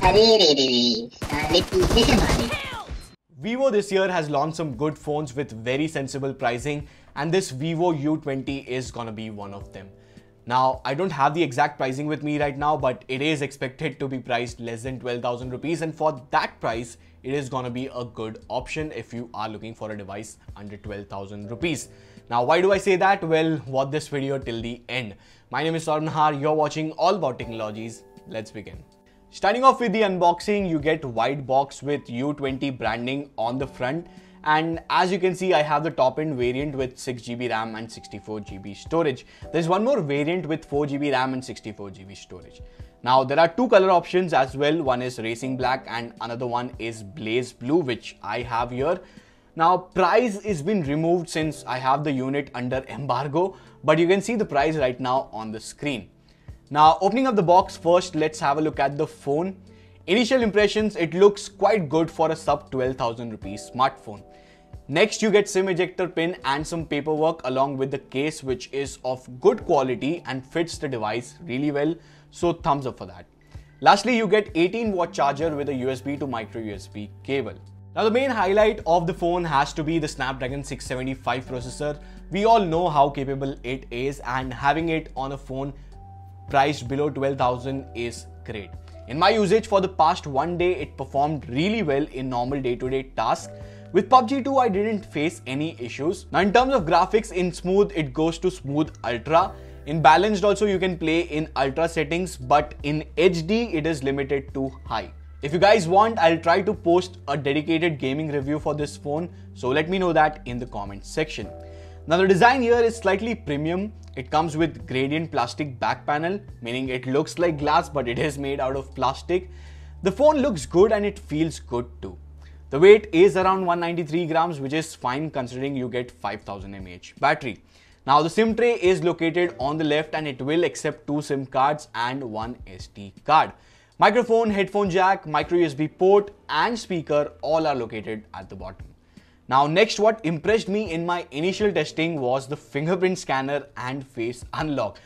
अरे रे रे रे, साले पीछे से मारे। Vivo this year has launched some good phones with very sensible pricing, and this Vivo U20 is gonna be one of them. Now, I don't have the exact pricing with me right now, but it is expected to be priced less than 12,000 rupees, and for that price, it is gonna be a good option if you are looking for a device under 12,000 rupees. Now, why do I say that? Well, watch this video till the end. My name is Saurabh, you're watching All About Technologies. Let's begin. Starting off with the unboxing, you get white box with U20 branding on the front, and as you can see, I have the top end variant with 6GB RAM and 64GB storage. There's one more variant with 4GB RAM and 64GB storage. Now there are two color options as well. One is racing black and another one is blaze blue, which I have here. Now price is been removed since I have the unit under embargo, but you can see the price right now on the screen. Now opening up the box first, let's have a look at the phone. Initial impressions, it looks quite good for a sub 12,000 rupees smartphone. Next you get SIM ejector pin and some paperwork along with the case, which is of good quality and fits the device really well, so thumbs up for that. Lastly, you get 18-watt charger with a USB to micro USB cable. Now the main highlight of the phone has to be the Snapdragon 675 processor. We all know how capable it is, and having it on a phone priced below 12,000 is great. In my usage for the past one day, it performed really well in normal day-to-day tasks. With PUBG 2, I didn't face any issues. Now in terms of graphics, in smooth, it goes to smooth ultra. In balanced also, you can play in ultra settings, but in HD, it is limited to high. If you guys want, I'll try to post a dedicated gaming review for this phone, so let me know that in the comments section. Now the design here is slightly premium. It comes with gradient plastic back panel, meaning it looks like glass but it is made out of plastic. The phone looks good and it feels good too. The weight is around 193 grams, which is fine considering you get 5000 mAh battery. Now the SIM tray is located on the left and it will accept 2 SIM cards and 1 SD card. Microphone, headphone jack, micro USB port and speaker all are located at the bottom. Now next, what impressed me in my initial testing was the fingerprint scanner and face unlock.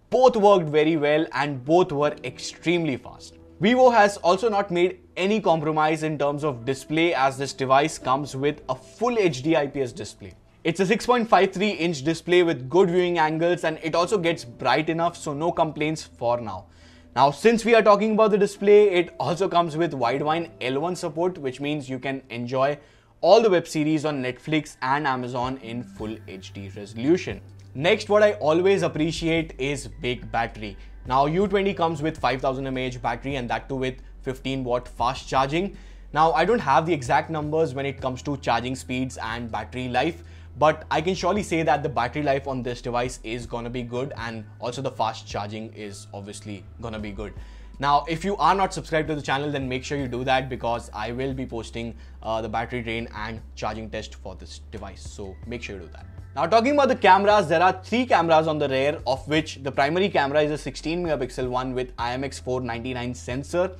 Both worked very well and both were extremely fast. Vivo has also not made any compromise in terms of display, as this device comes with a full HD IPS display. It's a 6.53-inch display with good viewing angles, and it also gets bright enough, so no complaints for now. Now since we are talking about the display, it also comes with wideband L1 support, which means you can enjoy all the web series on Netflix and Amazon in full HD resolution. Next, what I always appreciate is big battery. Now U20 comes with 5000 mAh battery, and that too with 15-watt fast charging. Now I don't have the exact numbers when it comes to charging speeds and battery life, but I can surely say that the battery life on this device is gonna be good, and also the fast charging is obviously gonna be good. Now, if you are not subscribed to the channel, then make sure you do that, because I will be posting the battery drain and charging test for this device. So make sure you do that. Now talking about the cameras, there are 3 cameras on the rear, of which the primary camera is a 16 megapixel one with IMX499 sensor,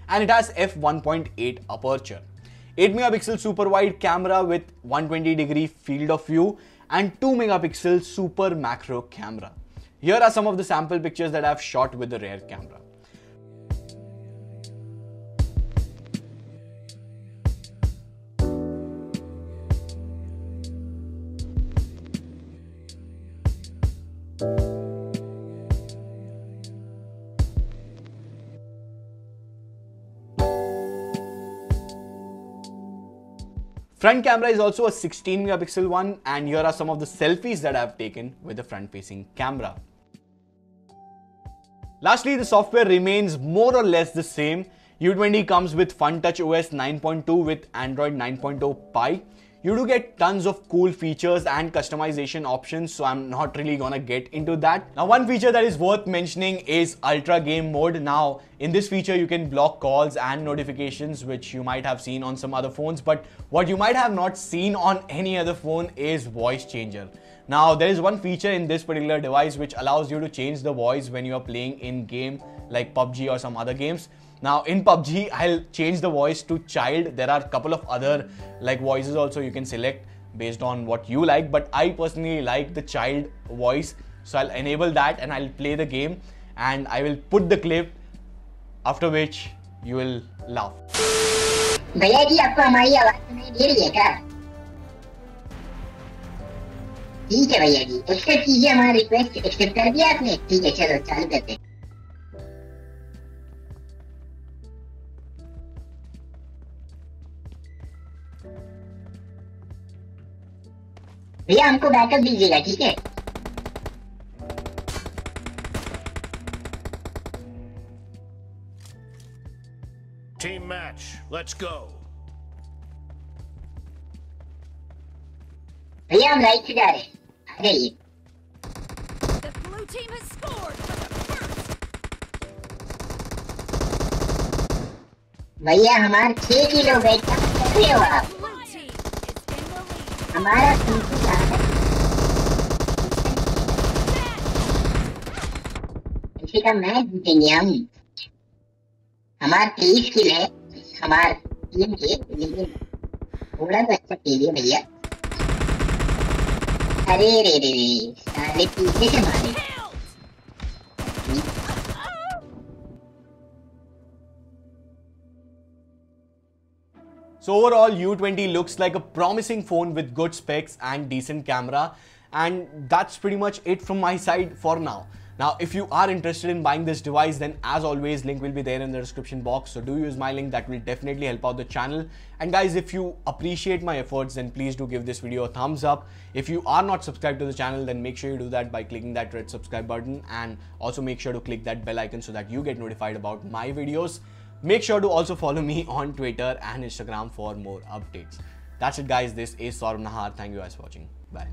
and it has f1.8 aperture. 8 megapixel super wide camera with 120-degree field of view, and 2 megapixel super macro camera. Here are some of the sample pictures that I've shot with the rear camera. Front camera is also a 16 megapixel one, and here are some of the selfies that I have taken with the front facing camera. Lastly, the software remains more or less the same. U20 comes with FunTouch OS 9.2 with Android 9.0 Pie. You do get tons of cool features and customization options, so I'm not really gonna get into that. Now one feature that is worth mentioning is Ultra Game Mode. Now in this feature you can block calls and notifications, which you might have seen on some other phones, but what you might have not seen on any other phone is voice changer. Now there is one feature in this particular device which allows you to change the voice when you are playing in game like PUBG or some other games. Now in PUBG, I'll change the voice to child. There are a couple of other voices also you can select based on what you like, but I personally like the child voice. So I'll enable that and I'll play the game and I will put the clip, after which You will love. भैया जी आपको हमारी आवाज सुनाई दे रही है क्या? ठीक है भैया जी, एक्सेप्ट कीजिए हमारा रिक्वेस्ट। एक्सेप्ट कर दिया आपने? ठीक है, चलो चालू करते हैं। भैया हमको बैकअप दीजिएगा, ठीक है? Team match, let's go. भैया हम राइट से जा रहे हैं, आ जाइए। The blue team has scored for the first. भैया हमारे 6 किलो वेट कम कर रहे हो आप। Blue team is in the lead. हमारा पीछे कम मैच जीतेंगे हम। हमारा 23 किल है हमारे टीम के, लेकिन थोड़ा तो अच्छा कीजिए भैया। अरे रे रे रे, साले पीछे से मारे। So overall, U20 looks like a promising phone with good specs and decent camera, and that's pretty much it from my side for now. Now, if you are interested in buying this device, then as always, link will be there in the description box. So do use my link, that will definitely help out the channel. And guys, if you appreciate my efforts, then please do give this video a thumbs up. If you are not subscribed to the channel, then make sure you do that by clicking that red subscribe button, and also make sure to click that bell icon so that you get notified about my videos. Make sure to also follow me on Twitter and Instagram for more updates. That's it guys, this is Saurabh Nahar. Thank you guys for watching. Bye.